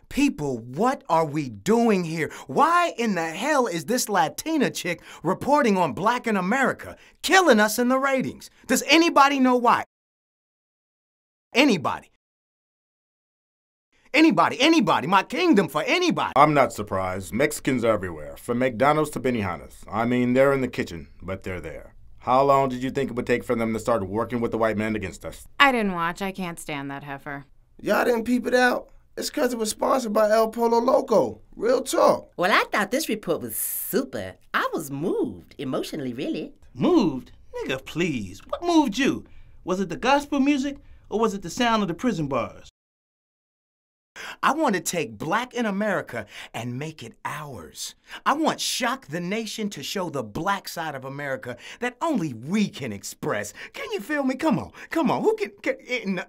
People, what are we doing here? Why in the hell is this Latina chick reporting on Black in America, killing us in the ratings? Does anybody know why? Anybody. Anybody, my kingdom for anybody. I'm not surprised. Mexicans are everywhere, from McDonald's to Benihana's. I mean, they're in the kitchen, but they're there. How long did you think it would take for them to start working with the white man against us? I didn't watch. I can't stand that heifer. Y'all didn't peep it out? It's because it was sponsored by El Polo Loco. Real talk. Well, I thought this report was super. I was moved, emotionally, really. Moved? Nigga, please. What moved you? Was it the gospel music, or was it the sound of the prison bars? I want to take Black in America and make it ours. I want Shock the Nation to show the black side of America that only we can express. Can you feel me? Come on. Who can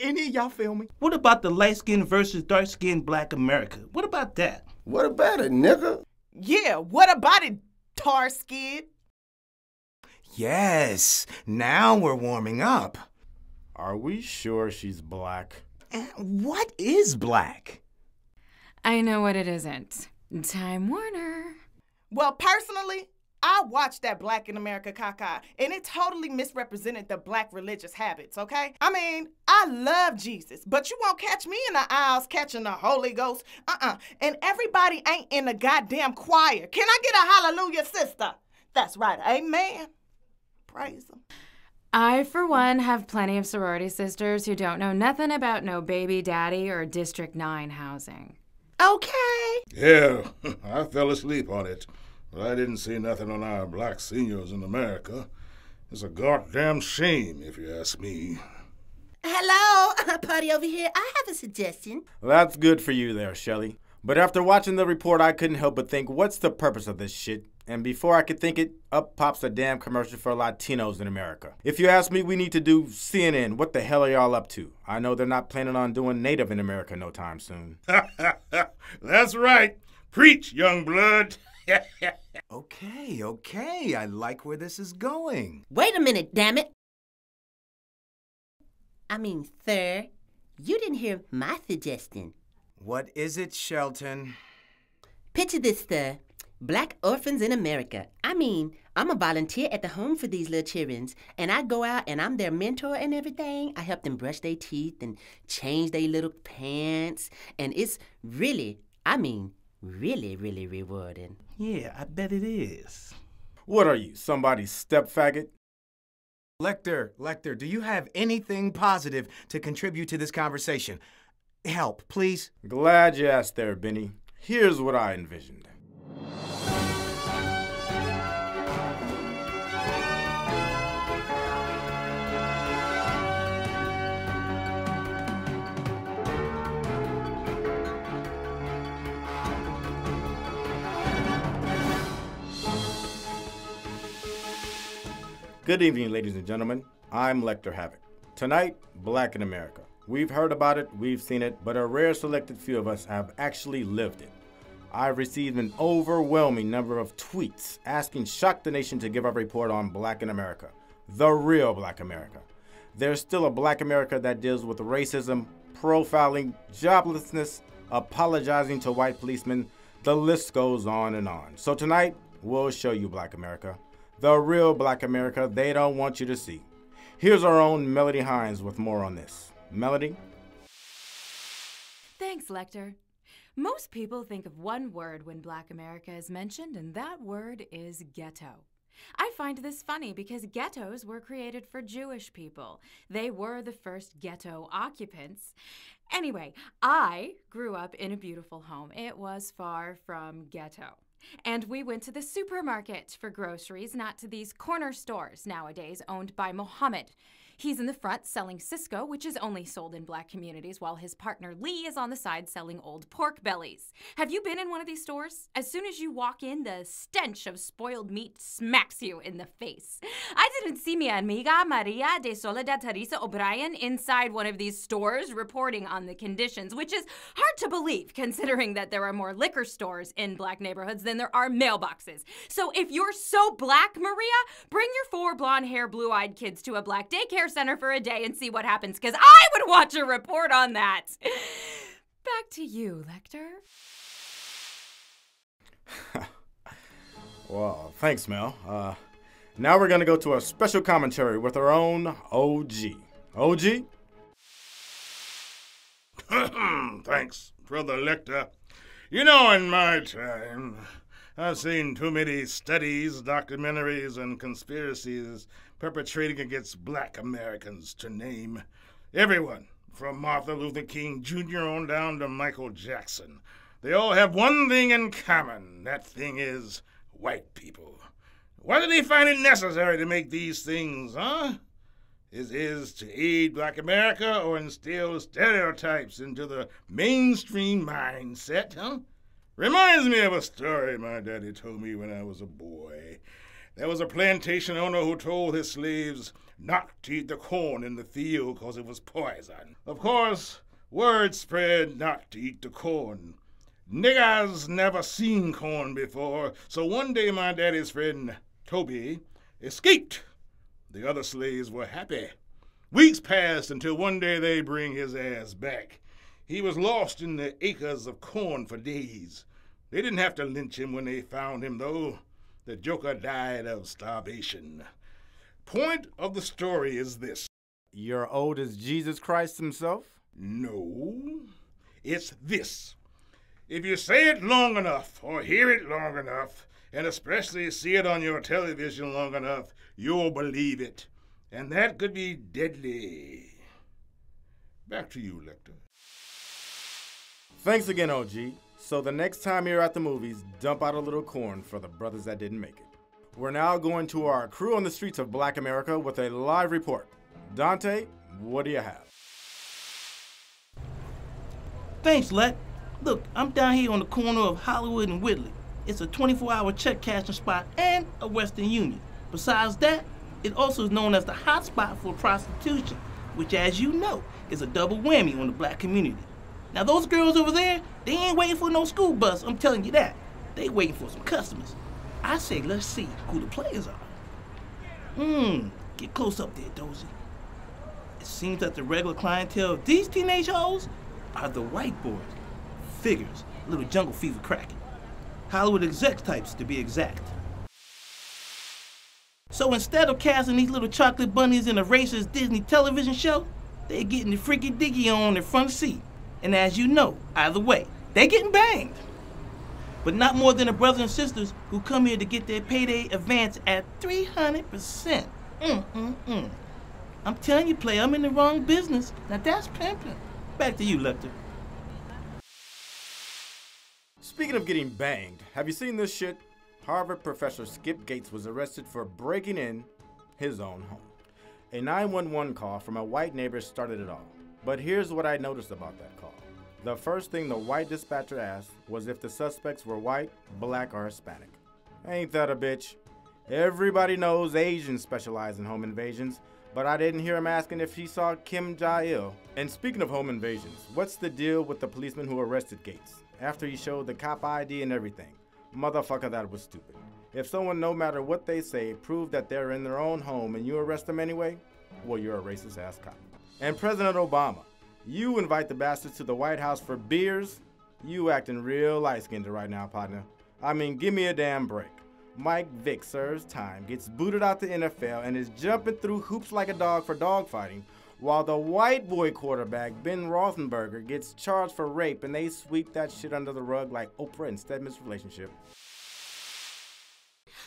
any of y'all feel me? What about the light-skinned versus dark-skinned Black America? What about that? What about it, nigga? Yeah, what about it, tar skid? Yes, now we're warming up. Are we sure she's black? What is black? I know what it isn't. Time Warner. Well, personally, I watched that Black in America caca, and it totally misrepresented the black religious habits, okay? I mean, I love Jesus, but you won't catch me in the aisles catching the Holy Ghost. And everybody ain't in the goddamn choir. Can I get a hallelujah, sister? That's right, amen. Praise him. I, for one, have plenty of sorority sisters who don't know nothing about no baby daddy or District 9 housing. Okay. Yeah, I fell asleep on it. But I didn't see nothing on our black seniors in America. It's a goddamn shame, if you ask me. Hello, party over here. I have a suggestion. That's good for you there, Shelley. But after watching the report, I couldn't help but think, what's the purpose of this shit? And before I could think it, up pops a damn commercial for Latinos in America. If you ask me, we need to do CNN. What the hell are y'all up to? I know they're not planning on doing Native in America no time soon. That's right. Preach, young blood. Okay. I like where this is going. Wait a minute, damn it. I mean, sir, you didn't hear my suggestion. What is it, Shelton? Picture this, sir. Black orphans in America. I mean, I'm a volunteer at the home for these little children, and I go out and I'm their mentor and everything. I help them brush their teeth and change their little pants, and it's really, really rewarding. Yeah, I bet it is. What are you, somebody's step faggot? Lecter, do you have anything positive to contribute to this conversation? Help, please. Glad you asked there, Benny. Here's what I envisioned. Good evening, ladies and gentlemen. I'm Lecter Havoc. Tonight, Black in America. We've heard about it, we've seen it, but a rare selected few of us have actually lived it. I've received an overwhelming number of tweets asking Shock the Nation to give a report on Black in America, the real Black America. There's still a Black America that deals with racism, profiling, joblessness, apologizing to white policemen. The list goes on and on. So tonight, we'll show you Black America, the real Black America they don't want you to see. Here's our own Melody Hines with more on this. Melody? Thanks, Lecter. Most people think of one word when Black America is mentioned, and that word is ghetto. I find this funny because ghettos were created for Jewish people. They were the first ghetto occupants. Anyway, I grew up in a beautiful home. It was far from ghetto. And we went to the supermarket for groceries, not to these corner stores nowadays owned by Mohammed. He's in the front selling Cisco, which is only sold in Black communities, while his partner Lee is on the side selling old pork bellies. Have you been in one of these stores? As soon as you walk in, the stench of spoiled meat smacks you in the face. I didn't see mi amiga Maria de Soledad Teresa O'Brien inside one of these stores reporting on the conditions, which is hard to believe considering that there are more liquor stores in Black neighborhoods than there are mailboxes. So if you're so Black, Maria, bring your 4 blonde-hair, blue-eyed kids to a Black daycare center for a day and see what happens, because I would watch a report on that. Back to you, Lecter. Well, thanks, Mel. Now we're gonna go to a special commentary with our own OG. OG? Thanks, Brother Lecter. You know, in my time, I've seen too many studies, documentaries, and conspiracies perpetrating against black Americans to name everyone from Martin Luther King Jr. on down to Michael Jackson. They all have one thing in common. That thing is white people. Why do they find it necessary to make these things, huh? Is to aid black America or instill stereotypes into the mainstream mindset, huh? Reminds me of a story my daddy told me when I was a boy. There was a plantation owner who told his slaves not to eat the corn in the field because it was poison. Of course, word spread not to eat the corn. Niggers never seen corn before, so one day my daddy's friend, Toby, escaped. The other slaves were happy. Weeks passed until one day they bring his ass back. He was lost in the acres of corn for days. They didn't have to lynch him when they found him, though. The joker died of starvation. Point of the story is this. You're old as Jesus Christ himself? No, it's this. If you say it long enough, or hear it long enough, and especially see it on your television long enough, you'll believe it. And that could be deadly. Back to you, Lecter. Thanks again, OG. So the next time you're at the movies, dump out a little corn for the brothers that didn't make it. We're now going to our crew on the streets of Black America with a live report. Dante, what do you have? Thanks, Let. Look, I'm down here on the corner of Hollywood and Whitley. It's a 24-hour check cashing spot and a Western Union. Besides that, it also is known as the hot spot for prostitution, which, as you know, is a double whammy on the black community. Now, those girls over there, they ain't waiting for no school bus, I'm telling you that. They waiting for some customers. I say let's see who the players are. Get close up there, Dozy. It seems that the regular clientele of these teenage hoes are the white boys. Figures, little jungle fever cracking. Hollywood exec types, to be exact. So instead of casting these little chocolate bunnies in a racist Disney television show, they're getting the freaky diggy on their front seat. And as you know, either way, they're getting banged. But not more than the brothers and sisters who come here to get their payday advance at 300%. I'm telling you, player, I'm in the wrong business. Now that's pimping. Back to you, Lecter. Speaking of getting banged, have you seen this shit? Harvard professor Skip Gates was arrested for breaking in his own home. A 911 call from a white neighbor started it all. But here's what I noticed about that call. The first thing the white dispatcher asked was if the suspects were white, black, or Hispanic. Ain't that a bitch? Everybody knows Asians specialize in home invasions, but I didn't hear him asking if he saw Kim Jong-il. And speaking of home invasions, what's the deal with the policeman who arrested Gates after he showed the cop ID and everything? Motherfucker, that was stupid. If someone, no matter what they say, proved that they're in their own home and you arrest them anyway, well, you're a racist ass cop. And President Obama, you invite the bastards to the White House for beers? You acting real light-skinned right now, partner. I mean, give me a damn break. Mike Vick serves time, gets booted out the NFL, and is jumping through hoops like a dog for dogfighting, while the white boy quarterback, Ben Roethlisberger, gets charged for rape, and they sweep that shit under the rug like Oprah and Stedman's relationship.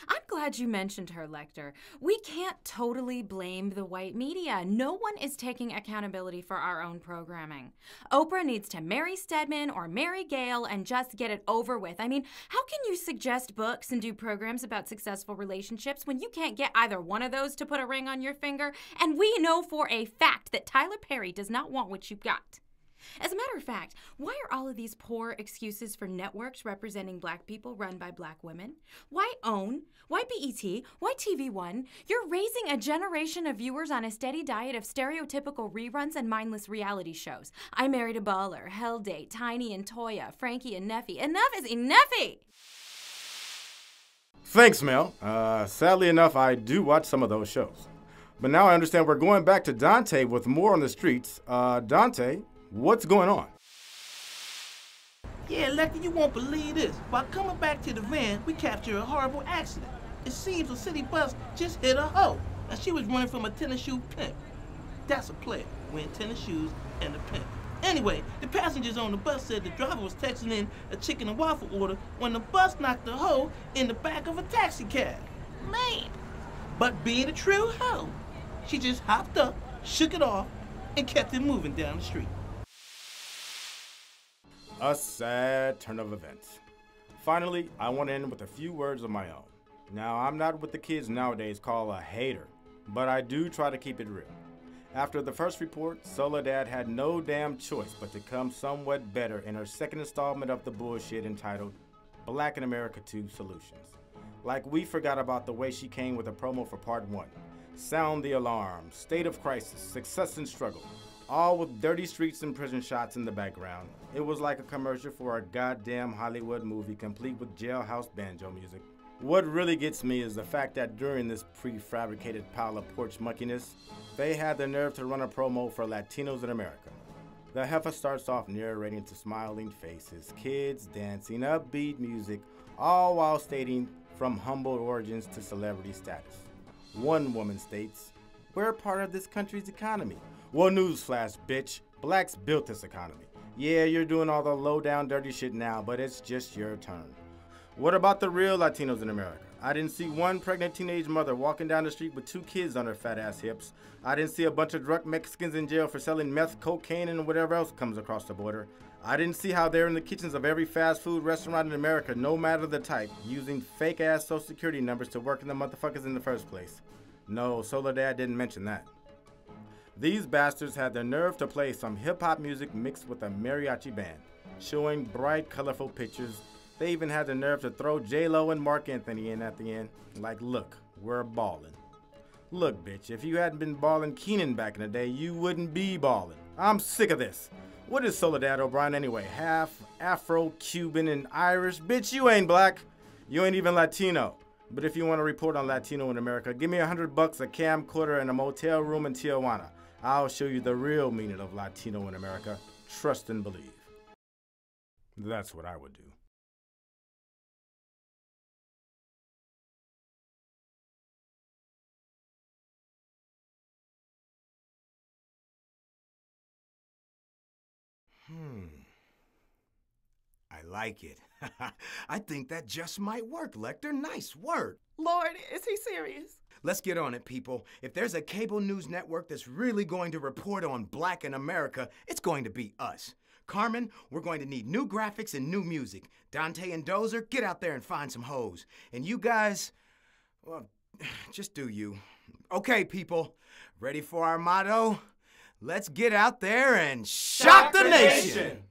I'm glad you mentioned her, Lecter. We can't totally blame the white media. No one is taking accountability for our own programming. Oprah needs to marry Stedman or marry Gayle and just get it over with. I mean, how can you suggest books and do programs about successful relationships when you can't get either one of those to put a ring on your finger? And we know for a fact that Tyler Perry does not want what you've got. As a matter of fact, why are all of these poor excuses for networks representing black people run by black women? Why OWN? Why BET? Why TV One? You're raising a generation of viewers on a steady diet of stereotypical reruns and mindless reality shows. I Married a Baller, Hell Date, Tiny and Toya, Frankie and Neffy. Enough is enough! Thanks, Mel. Sadly enough, I do watch some of those shows. But now I understand we're going back to Dante with more on the streets. Dante, what's going on? Yeah, Lecter, you won't believe this. While coming back to the van, we captured a horrible accident. It seems a city bus just hit a hoe, and she was running from a tennis shoe pimp. That's a player, wearing tennis shoes and a pimp. Anyway, the passengers on the bus said the driver was texting in a chicken and waffle order when the bus knocked the hoe in the back of a taxi cab. Man! But being a true hoe, she just hopped up, shook it off, and kept it moving down the street. A sad turn of events. Finally, I want to end with a few words of my own. Now, I'm not what the kids nowadays call a hater, but I do try to keep it real. After the first report, Soledad had no damn choice but to come somewhat better in her second installment of the bullshit entitled Black in America 2 Solutions. Like we forgot about the way she came with a promo for part 1. Sound the alarm, state of crisis, success and struggle. All with dirty streets and prison shots in the background. It was like a commercial for a goddamn Hollywood movie complete with jailhouse banjo music. What really gets me is the fact that during this prefabricated pile of porch muckiness, they had the nerve to run a promo for Latinos in America. The heifer starts off narrating to smiling faces, kids dancing, upbeat music, all while stating from humble origins to celebrity status. One woman states, "We're part of this country's economy." Well, newsflash, bitch. Blacks built this economy. Yeah, you're doing all the low-down dirty shit now, but it's just your turn. What about the real Latinos in America? I didn't see one pregnant teenage mother walking down the street with 2 kids on her fat-ass hips. I didn't see a bunch of drunk Mexicans in jail for selling meth, cocaine, and whatever else comes across the border. I didn't see how they're in the kitchens of every fast food restaurant in America, no matter the type, using fake-ass social security numbers to work in the motherfuckers in the first place. No, Soledad didn't mention that. These bastards had the nerve to play some hip-hop music mixed with a mariachi band, showing bright, colorful pictures. They even had the nerve to throw J-Lo and Mark Anthony in at the end. Like, look, we're ballin'. Look, bitch, if you hadn't been ballin' Keenan back in the day, you wouldn't be ballin'. I'm sick of this. What is Soledad O'Brien anyway? Half Afro-Cuban and Irish? Bitch, you ain't black. You ain't even Latino. But if you want to report on Latino in America, give me $100, a camcorder, and a motel room in Tijuana. I'll show you the real meaning of Latino in America. Trust and believe. That's what I would do. I like it. I think that just might work, Lecter. Nice work. Lord, is he serious? Let's get on it, people. If there's a cable news network that's really going to report on Black in America, it's going to be us. Carmen, we're going to need new graphics and new music. Dante and Dozer, get out there and find some hoes. And you guys, well, just do you. Okay, people, ready for our motto? Let's get out there and shock the nation!